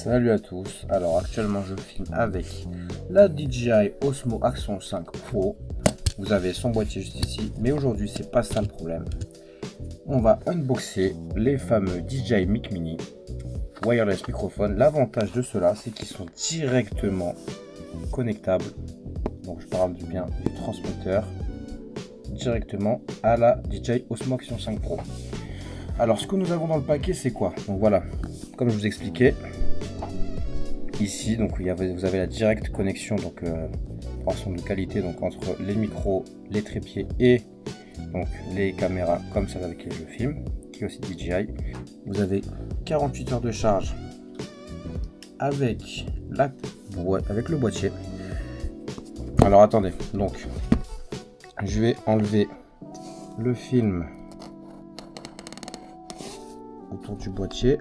Salut à tous, alors actuellement je filme avec la DJI Osmo Action 5 Pro. Vous avez son boîtier juste ici, mais aujourd'hui c'est pas ça le problème. On va unboxer les fameux DJI Mic Mini wireless microphone. L'avantage de cela c'est qu'ils sont directement connectables, donc je parle du transmetteur directement à la DJI Osmo Action 5 Pro. Alors ce que nous avons dans le paquet c'est quoi? Donc voilà, comme je vous expliquais ici, donc vous avez la directe connexion, donc façon de qualité, donc entre les micros, les trépieds et donc les caméras comme celle avec lesquelles je filme, qui est aussi DJI. Vous avez 48 heures de charge avec avec le boîtier. Alors attendez, donc je vais enlever le film autour du boîtier.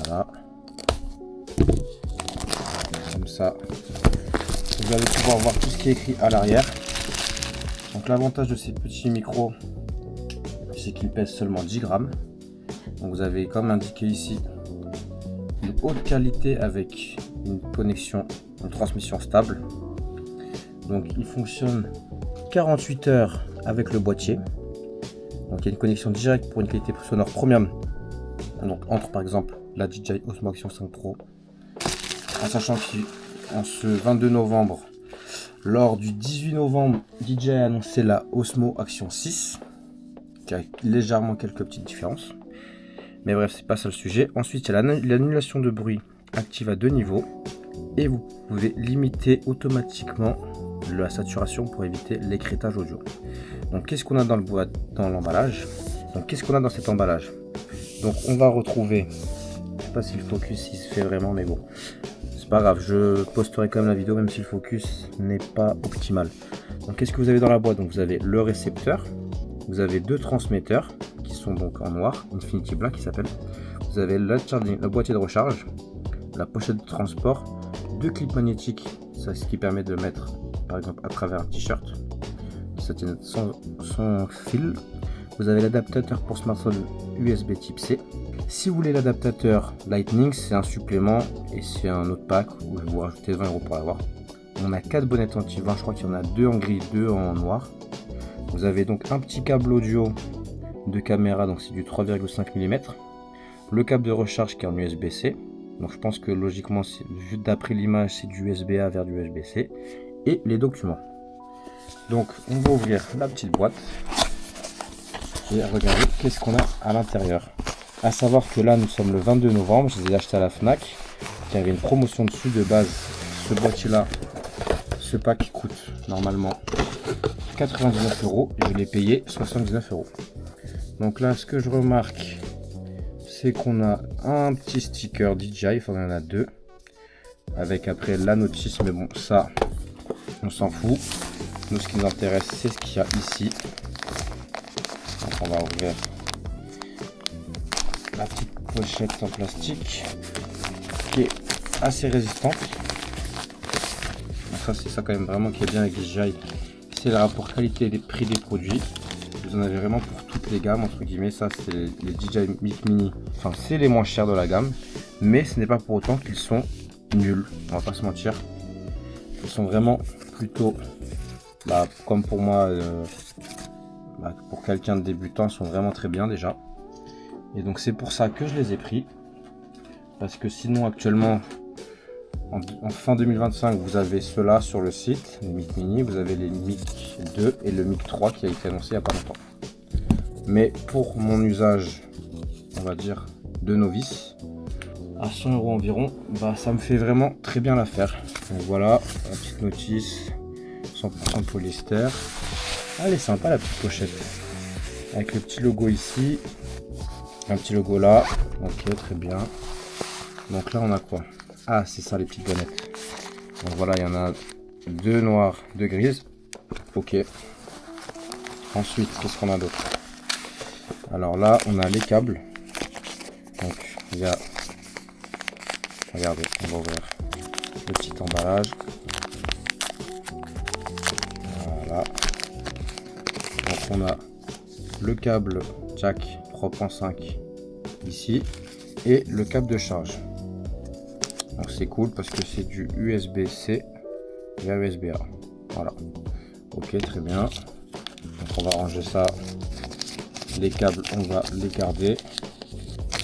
Voilà. Comme ça, vous allez pouvoir voir tout ce qui est écrit à l'arrière. Donc l'avantage de ces petits micros, c'est qu'ils pèsent seulement 10 grammes. Donc vous avez comme indiqué ici une haute qualité avec une connexion, une transmission stable. Donc il fonctionne 48 heures avec le boîtier. Donc il y a une connexion directe pour une qualité sonore premium. Donc entre par exemple la DJI Osmo Action 5 Pro, en sachant qu'en ce 22 novembre, lors du 18 novembre, DJI a annoncé la Osmo Action 6, qui a légèrement quelques petites différences. Mais bref, c'est pas ça le sujet. Ensuite, il y a l'annulation de bruit active à 2 niveaux. Et vous pouvez limiter automatiquement la saturation pour éviter l'écrêtage audio. Donc qu'est-ce qu'on a dans l'emballage? Donc qu'est-ce qu'on a dans cet emballage? Donc on va retrouver, je sais pas si le focus il se fait vraiment, mais bon, c'est pas grave, je posterai quand même la vidéo même si le focus n'est pas optimal. Donc qu'est-ce que vous avez dans la boîte? Donc vous avez le récepteur, vous avez deux transmetteurs qui sont donc en noir, Infinity Black qui s'appelle. Vous avez le boîtier de recharge, la pochette de transport, deux clips magnétiques, c'est ce qui permet de mettre par exemple à travers un t-shirt, sans fil. Vous avez l'adaptateur pour smartphone USB type C. Si vous voulez l'adaptateur Lightning, c'est un supplément et c'est un autre pack où je vais vous rajouter 20 € pour l'avoir. On a 4 bonnettes anti-vent, je crois qu'il y en a 2 en gris, 2 en noir. Vous avez donc un petit câble audio de caméra, donc c'est du 3,5 mm. Le câble de recharge qui est en USB-C. Donc je pense que logiquement, juste d'après l'image, c'est du USB-A vers du USB-C. Et les documents. Donc on va ouvrir la petite boîte. Et regardez qu'est-ce qu'on a à l'intérieur. À savoir que là nous sommes le 22 novembre, je les ai achetés à la Fnac. Il y avait une promotion dessus de base. Ce boîtier là, ce pack coûte normalement 99 €. Je l'ai payé 79 €. Donc là ce que je remarque, c'est qu'on a un petit sticker DJI, il en a deux. Avec après la notice, mais bon ça on s'en fout. Nous ce qui nous intéresse c'est ce qu'il y a ici. Donc on va ouvrir la petite pochette en plastique qui est assez résistante. Donc ça c'est ça quand même vraiment qui est bien avec DJI, c'est le rapport qualité et prix des produits. Vous en avez vraiment pour toutes les gammes entre guillemets. Ça c'est les DJI Mic Mini, enfin c'est les moins chers de la gamme, mais ce n'est pas pour autant qu'ils sont nuls, on va pas se mentir. Ils sont vraiment plutôt comme pour moi, pour quelqu'un de débutant, ils sont vraiment très bien déjà. Et donc c'est pour ça que je les ai pris, parce que sinon actuellement en fin 2025 vous avez ceux-là sur le site, les Mic Mini, vous avez les Mic 2 et le Mic 3 qui a été annoncé il n'y a pas longtemps. Mais pour mon usage, on va dire de novice, à 100 € environ, ça me fait vraiment très bien l'affaire. Donc voilà, la petite notice, 100% polyester. Elle est sympa la petite pochette, avec le petit logo ici, un petit logo là, ok très bien. Donc là on a quoi? Ah c'est ça les petites bonnettes. Donc voilà, il y en a deux noires, deux grises, ok. Ensuite qu'est-ce qu'on a d'autre? Alors là on a les câbles. Donc il y a, regardez, on va ouvrir le petit emballage. Voilà. Donc on a le câble jack 3.5 ici. et le câble de charge. Donc c'est cool parce que c'est du USB-C vers USB-A. Voilà. Ok, très bien. Donc on va ranger ça. Les câbles, on va les garder.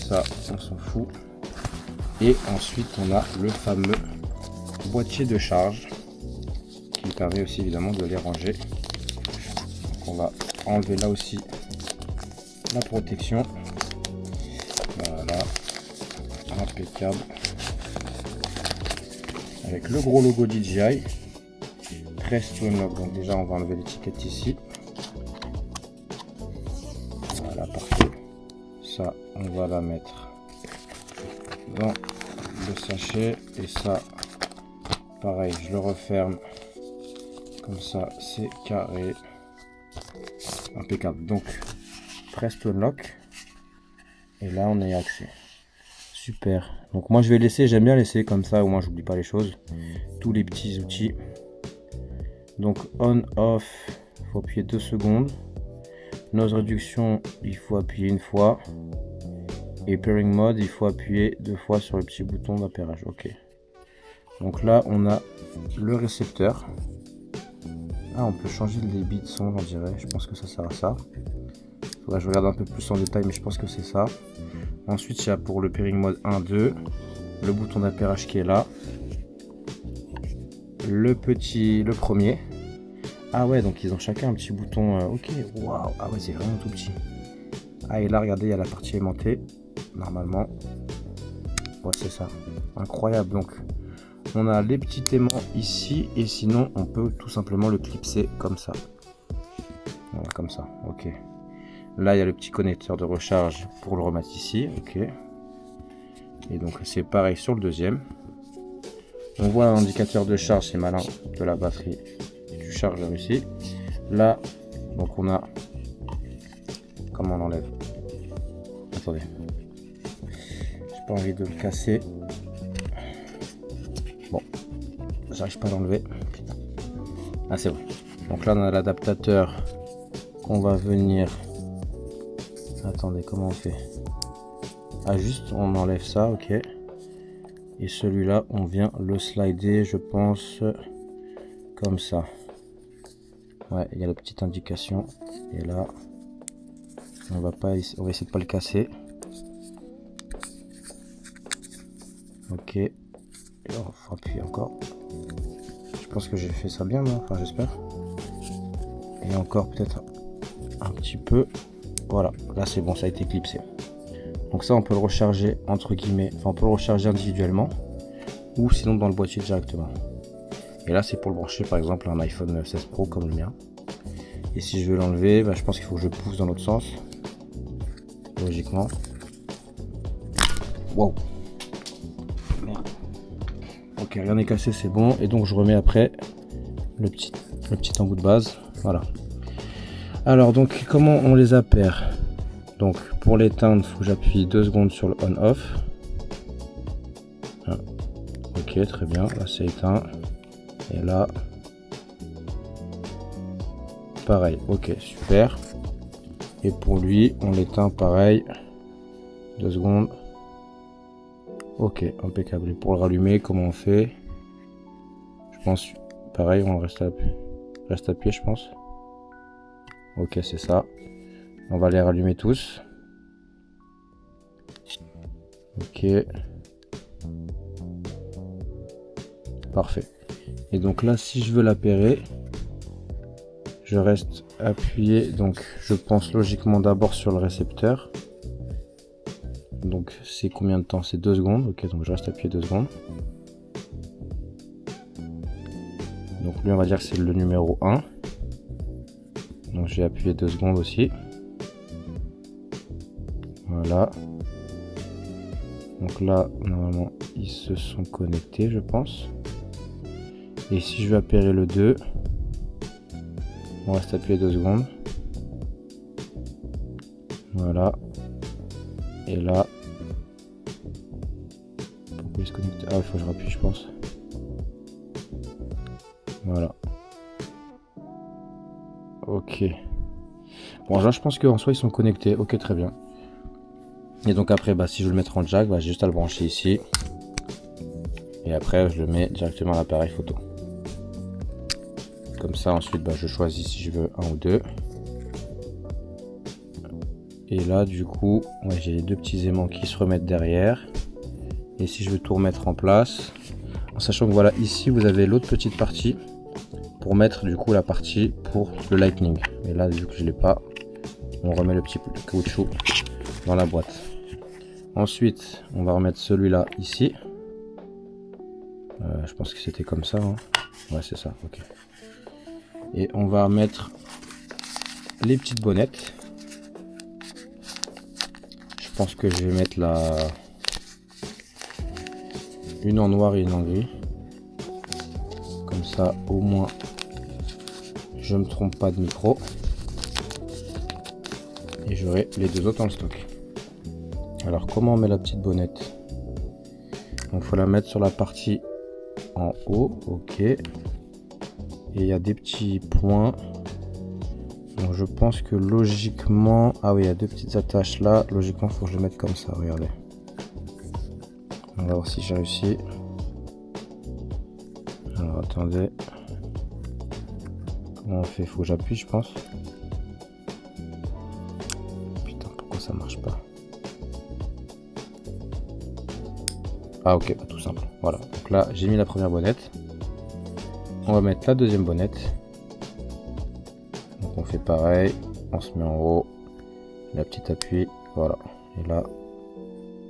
Ça, on s'en fout. Et ensuite, on a le fameux boîtier de charge qui permet aussi évidemment de les ranger. Donc on va enlever là aussi la protection. Voilà, impeccable. Avec le gros logo DJI. Press to unlock. Donc déjà, on va enlever l'étiquette ici. Voilà, parfait. Ça, on va la mettre dans le sachet. Et ça, pareil, je le referme. Comme ça, c'est carré. Impeccable. Donc, press to unlock. Et là, on est accès. Super. Donc moi, je vais laisser, j'aime bien laisser comme ça, au moins, j'oublie pas les choses. Tous les petits outils. Donc, on, off, il faut appuyer 2 secondes. Nose réduction, il faut appuyer une fois. Et pairing mode, il faut appuyer 2 fois sur le petit bouton d'appairage. Ok. Donc là, on a le récepteur. Ah, on peut changer le débit de son, j'en dirais. Je pense que ça sert à ça. Faudrait que je regarde un peu plus en détail, mais je pense que c'est ça. Ensuite, il y a pour le pairing mode 1, 2, le bouton d'appairage qui est là. Le premier. Ah ouais, donc ils ont chacun un petit bouton. Ok, waouh. Ah ouais, c'est vraiment tout petit. Ah, et là, regardez, il y a la partie aimantée. Normalement. Ouais, c'est ça. Incroyable. Donc, on a les petits aimants ici. Et sinon, on peut tout simplement le clipser comme ça. Voilà, comme ça. Ok. Là, il y a le petit connecteur de recharge pour le remettre ici. Ok. Et donc, c'est pareil sur le deuxième. On voit un indicateur de charge, c'est malin, de la batterie du chargeur ici. Là, donc on a... Comment on enlève? Attendez. J'ai pas envie de le casser. Bon. J'arrive pas à l'enlever. Ah, c'est bon. Donc là, on a l'adaptateur qu'on va venir... Attendez, comment on fait? Ah, juste, on enlève ça, ok. Et celui-là, on vient le slider, je pense, comme ça. Ouais, il y a la petite indication. Et là, on va essayer de pas le casser. Ok. Et on va appuyer encore. Je pense que j'ai fait ça bien, non? Enfin, j'espère. Et encore peut-être un petit peu. Voilà, là c'est bon, ça a été clipsé. Donc ça, on peut le recharger entre guillemets, enfin on peut le recharger individuellement ou sinon dans le boîtier directement. Et là, c'est pour le brancher par exemple à un iPhone 16 Pro comme le mien. Et si je veux l'enlever, je pense qu'il faut que je pousse dans l'autre sens. Logiquement. Wow. Merde. Ok, rien n'est cassé, c'est bon. Et donc je remets après le petit embout de base. Voilà. Alors donc comment on les appaire? Donc pour l'éteindre, il faut que j'appuie 2 secondes sur le on-off. Ah. Ok, très bien, là c'est éteint. Et là, pareil, ok, super. Et pour lui, on l'éteint pareil. 2 secondes. Ok, impeccable. Et pour le rallumer, comment on fait? Je pense, pareil, on reste appuyé, je pense. Ok, c'est ça. On va les rallumer tous. Ok. Parfait. Et donc là, si je veux l'appairer, je reste appuyé. Donc, je pense logiquement d'abord sur le récepteur. Donc, c'est combien de temps? C'est 2 secondes. Ok, donc je reste appuyé 2 secondes. Donc, lui, on va dire que c'est le numéro 1. Donc, j'ai appuyé 2 secondes aussi. Voilà. Donc là, normalement, ils se sont connectés, je pense. Et si je veux appairer le 2, on reste appuyé 2 secondes. Voilà. Et là, pourquoi il se connecte? Ah, il faut que je rappuie, je pense. Voilà. Ok. Bon, là, je pense qu'en soi, ils sont connectés. Ok, très bien. Et donc après, si je veux le mettre en jack, j'ai juste à le brancher ici. Et après, je le mets directement à l'appareil photo. Comme ça, ensuite, je choisis si je veux un ou deux. Et là, du coup, j'ai les deux petits aimants qui se remettent derrière. Et si je veux tout remettre en place, en sachant que voilà, ici, vous avez l'autre petite partie pour mettre du coup la partie pour le lightning. Et là, vu que je l'ai pas, on remet le petit caoutchouc dans la boîte. Ensuite, on va remettre celui-là ici. Je pense que c'était comme ça. Hein. Ouais, c'est ça. Ok. Et on va mettre les petites bonnettes. Je pense que je vais mettre une en noir et une en gris. Comme ça, au moins, je me trompe pas de micro. Et j'aurai les deux autres dans le stock. Alors, comment on met la petite bonnette? Donc, il faut la mettre sur la partie en haut. Ok. Et il y a des petits points. Donc, je pense que logiquement... Ah oui, il y a deux petites attaches là. Logiquement, il faut que je le mette comme ça. Regardez. On va voir si j'ai réussi. Alors, attendez. Comment on fait? Il faut que j'appuie, je pense. Putain, pourquoi ça marche pas? Ah ok, tout simple. Voilà, donc là j'ai mis la première bonnette. On va mettre la deuxième bonnette. Donc on fait pareil, on se met en haut, la petite appui, voilà. Et là,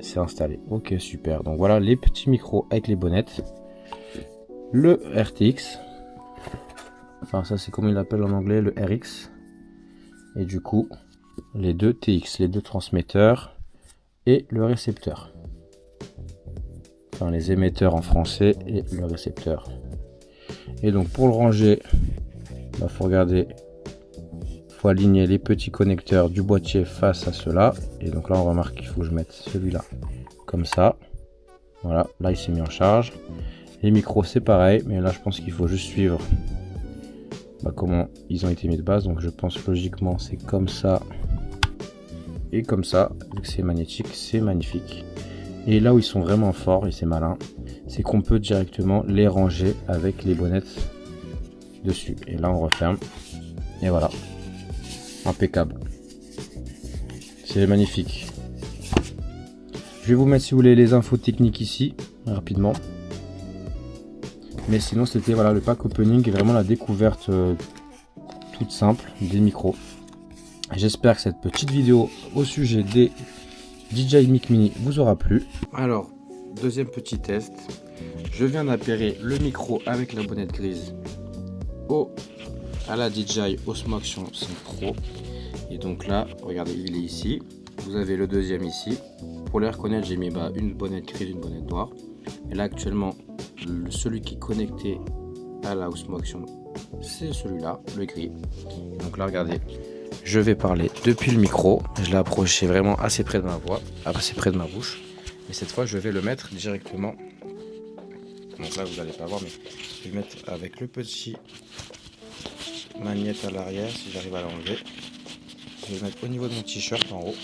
c'est installé. Ok, super. Donc voilà les petits micros avec les bonnettes. Le RTX. Enfin ça c'est comme il l'appelle en anglais, le RX. Et du coup, les deux TX, les deux transmetteurs et le récepteur. Enfin, les émetteurs en français et le récepteur. Et donc pour le ranger, faut regarder, faut aligner les petits connecteurs du boîtier face à ceux-là. Et donc là on remarque qu'il faut que je mette celui-là comme ça. Voilà, là il s'est mis en charge. Les micros c'est pareil, mais là je pense qu'il faut juste suivre comment ils ont été mis de base. Donc je pense logiquement c'est comme ça et comme ça. Vu que c'est magnétique, c'est magnifique. Et là où ils sont vraiment forts, et c'est malin, c'est qu'on peut directement les ranger avec les bonnettes dessus. Et là on referme. Et voilà. Impeccable. C'est magnifique. Je vais vous mettre si vous voulez les infos techniques ici, rapidement. Mais sinon c'était voilà le pack opening et vraiment la découverte toute simple des micros. J'espère que cette petite vidéo au sujet des DJI Mic Mini vous aura plu. Alors, deuxième petit test. Je viens d'appairer le micro avec la bonnette grise à la DJI Osmo Action 5 Pro. Et donc là, regardez, il est ici. Vous avez le deuxième ici. Pour les reconnaître, j'ai mis une bonnette grise, une bonnette noire. Et là, actuellement, celui qui est connecté à la Osmo Action, c'est celui-là, le gris. Donc là, regardez. Je vais parler depuis le micro, je l'ai approché vraiment assez près de ma voix, assez près de ma bouche. Et cette fois, je vais le mettre directement. Donc là, vous n'allez pas voir, mais je vais le mettre avec le petit magnète à l'arrière, si j'arrive à l'enlever. Je vais le mettre au niveau de mon t-shirt en haut.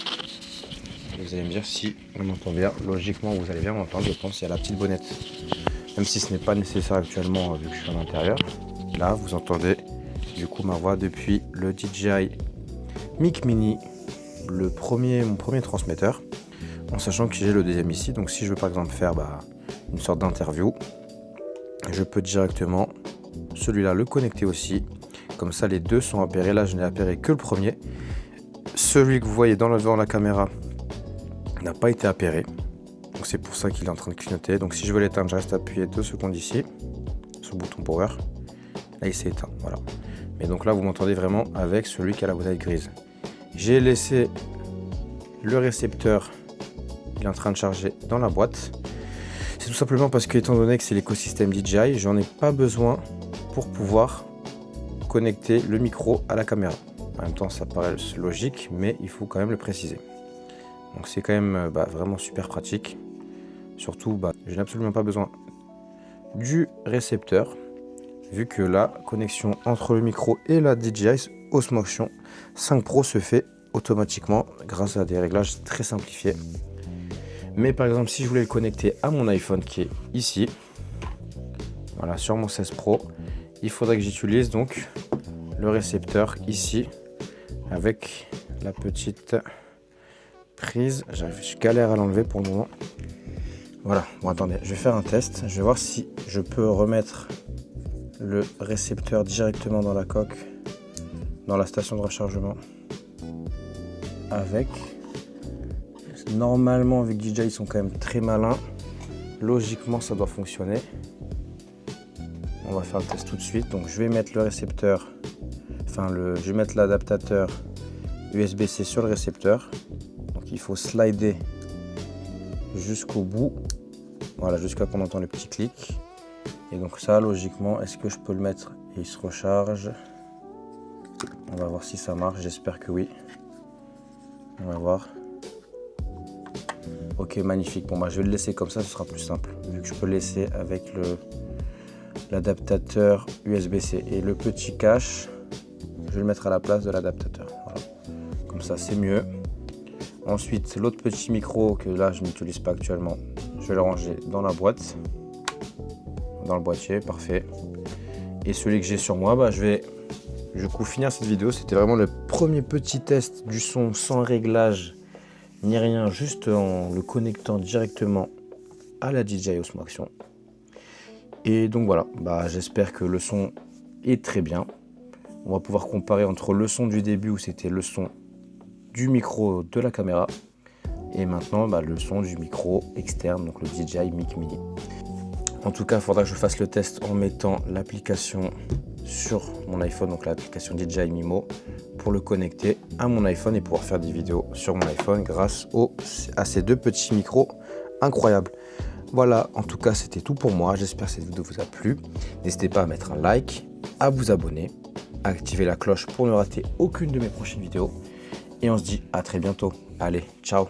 Et vous allez me dire si on m'entend bien. Logiquement, vous allez bien m'entendre, je pense, il y a la petite bonnette. Même si ce n'est pas nécessaire actuellement, vu que je suis à l'intérieur. Là, vous entendez du coup ma voix depuis le DJI Mic Mini, mon premier transmetteur, en sachant que j'ai le deuxième ici. Donc si je veux par exemple faire une sorte d'interview, je peux directement celui-là le connecter aussi. Comme ça les deux sont appairés. Là je n'ai appairé que le premier. Celui que vous voyez devant la caméra n'a pas été appairé. Donc c'est pour ça qu'il est en train de clignoter. Donc si je veux l'éteindre, je reste appuyé 2 secondes ici sur le bouton power. Là il s'est éteint, voilà. Et donc là vous m'entendez vraiment avec celui qui a la bonnette grise. J'ai laissé le récepteur, il est en train de charger dans la boîte. C'est tout simplement parce que étant donné que c'est l'écosystème DJI, j'en ai pas besoin pour pouvoir connecter le micro à la caméra. En même temps ça paraît logique, mais il faut quand même le préciser. Donc c'est quand même vraiment super pratique. Surtout je n'ai absolument pas besoin du récepteur, vu que la connexion entre le micro et la DJI Osmo Action 5 Pro se fait automatiquement grâce à des réglages très simplifiés. Mais par exemple, si je voulais le connecter à mon iPhone qui est ici, voilà, sur mon 16 Pro, il faudrait que j'utilise donc le récepteur ici avec la petite prise. Je galère à l'enlever pour le moment. Voilà, bon attendez, je vais faire un test. Je vais voir si je peux remettre le récepteur directement dans la coque, dans la station de rechargement avec. Normalement, vu que DJI ils sont quand même très malins, logiquement ça doit fonctionner. On va faire le test tout de suite. Donc je vais mettre le récepteur, je vais mettre l'adaptateur USB-C sur le récepteur. Donc il faut slider jusqu'au bout, voilà, jusqu'à qu'on entend les petits clics. Et donc ça, logiquement, est-ce que je peux le mettre et il se recharge? On va voir si ça marche, j'espère que oui. On va voir. Ok, magnifique. Bon, bah, je vais le laisser comme ça, ce sera plus simple. Vu que je peux le laisser avec l'adaptateur USB-C. Et le petit cache, je vais le mettre à la place de l'adaptateur. Voilà. Comme ça, c'est mieux. Ensuite, l'autre petit micro que là, je n'utilise pas actuellement, je vais le ranger dans la boîte. Dans le boîtier, parfait. Et celui que j'ai sur moi, bah, je vais du coup finir cette vidéo. C'était vraiment le premier petit test du son sans réglage ni rien, juste en le connectant directement à la DJI Osmo Action. Et donc voilà, bah, j'espère que le son est très bien. On va pouvoir comparer entre le son du début où c'était le son du micro de la caméra et maintenant bah, le son du micro externe, donc le DJI Mic Mini. En tout cas, il faudra que je fasse le test en mettant l'application sur mon iPhone, donc l'application DJI Mimo, pour le connecter à mon iPhone et pouvoir faire des vidéos sur mon iPhone grâce à ces deux petits micros incroyables. Voilà, en tout cas, c'était tout pour moi. J'espère que cette vidéo vous a plu. N'hésitez pas à mettre un like, à vous abonner, à activer la cloche pour ne rater aucune de mes prochaines vidéos. Et on se dit à très bientôt. Allez, ciao!